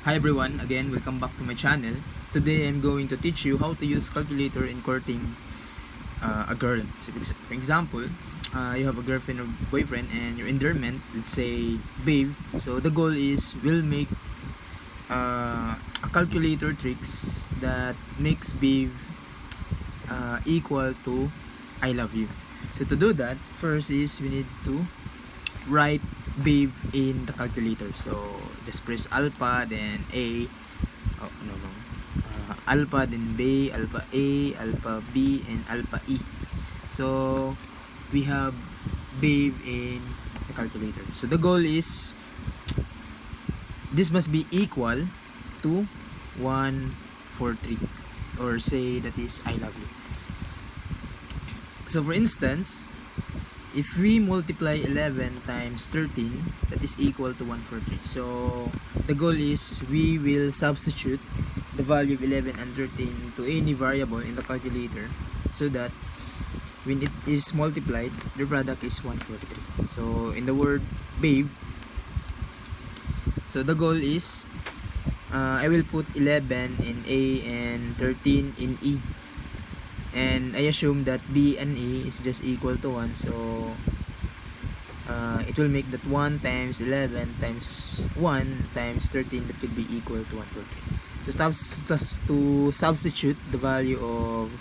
Hi everyone, again welcome back to my channel. Today I'm going to teach you how to use calculator in courting a girl. So for example, you have a girlfriend or boyfriend and your endearment, let's say babe. So the goal is we'll make a calculator tricks that makes babe equal to I love you. So to do that, first is we need to write babe in the calculator. So just press alpha, then A, oh no, alpha, then B, alpha A, alpha B, and alpha E. So we have babe in the calculator. So the goal is this must be equal to 143, or say that is I love you. So for instance, if we multiply 11 times 13, that is equal to 143. So the goal is we will substitute the value of 11 and 13 to any variable in the calculator, so that when it is multiplied, the product is 143. So in the word babe, so the goal is I will put 11 in A and 13 in E, and I assume that B and E is just equal to 1. So it will make that 1 times 11 times 1 times 13, that could be equal to 143. So to substitute the value of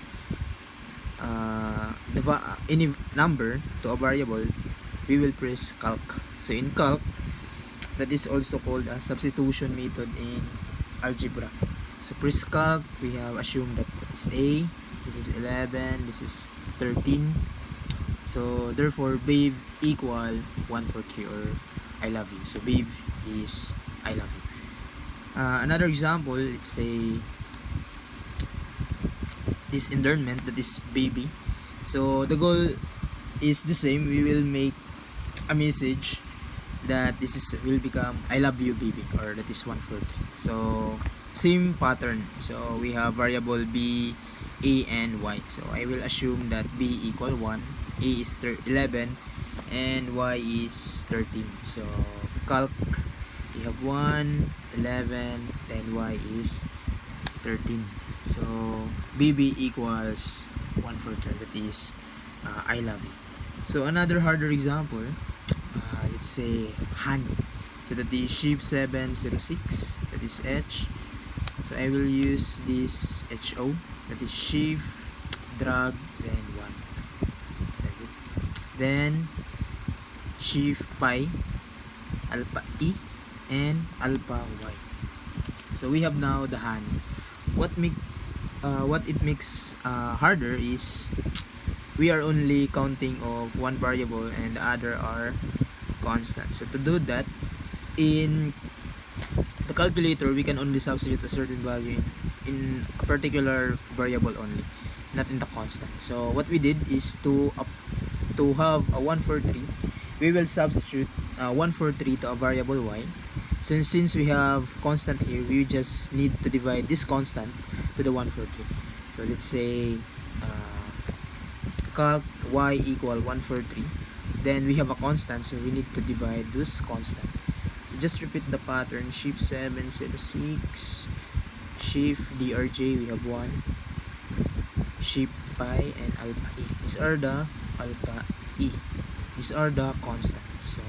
any number to a variable, we will press calc. So in calc, that is also called a substitution method in algebra. So press calc, we have assumed that it's A, this is 11, this is 13. So therefore babe equal 143, or I love you. So babe is I love you. Another example, let's say this endearment, that is baby. So the goal is the same. We will make a message that this is will become I love you baby, or that is 143. So same pattern. So we have variable B, A, and Y. So I will assume that B equal 1, A is 11, and Y is 13. So calc, we have 1, 11, then Y is 13. So BB equals 143, that is I love you. So another harder example, let's say honey. So that is sheep 706, that is H. So I will use this HO, that is sheep, drag, then 1. That's it. Then sheep pi, alpha E, and alpha Y. So we have now the honey. What it makes harder is we are only counting of one variable and the other are constant. So to do that, in the calculator we can only substitute a certain value in a particular variable only, not in the constant. So what we did is to have a 143, we will substitute 143 to a variable y. So since we have constant here, we just need to divide this constant to the 143. So let's say calc y equal 143. Then we have a constant, so we need to divide this constant. So just repeat the pattern. Sheep 706, sheep drj, we have 1, sheep pi, and alpha e. These are the alpha e. These are the constant. So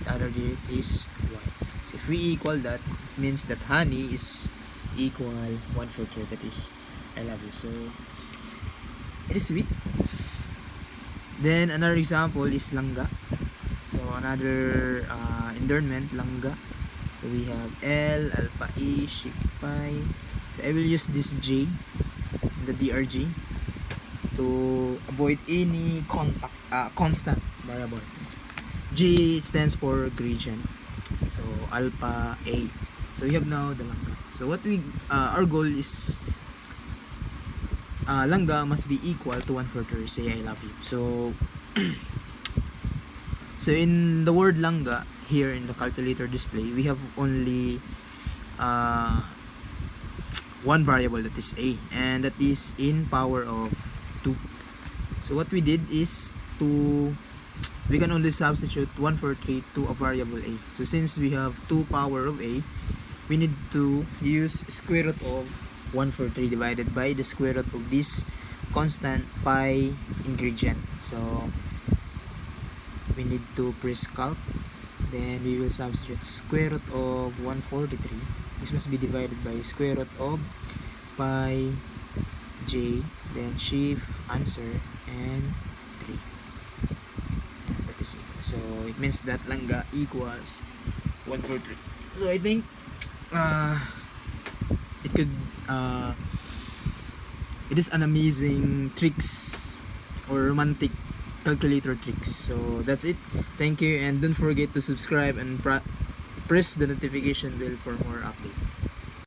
the other is y. So if we equal that, it means that honey is equal 143. That is I love you. So it is sweet. Then another example is langga. So another endearment, langga. So we have L, alpha E, sheep pi. So I will use this J, the DRG, to avoid any constant variable. G stands for gradient. So alpha A. So we have now the langga. So what we our goal is langga must be equal to 143, say I love you. So so in the word langga here in the calculator display, we have only one variable, that is a, and that is in power of 2. So what we did is we can only substitute 143 to a variable a. So since we have 2 power of a, we need to use square root of 143 divided by the square root of this constant pi ingredient. So we need to press calc, then we will substitute square root of 143. This must be divided by square root of pi j, then shift answer, and 3, and that is equal. So it means that langga equals 143. So I think it could it is an amazing tricks or romantic calculator tricks. So that's it. Thank you, and don't forget to subscribe and press the notification bell for more updates.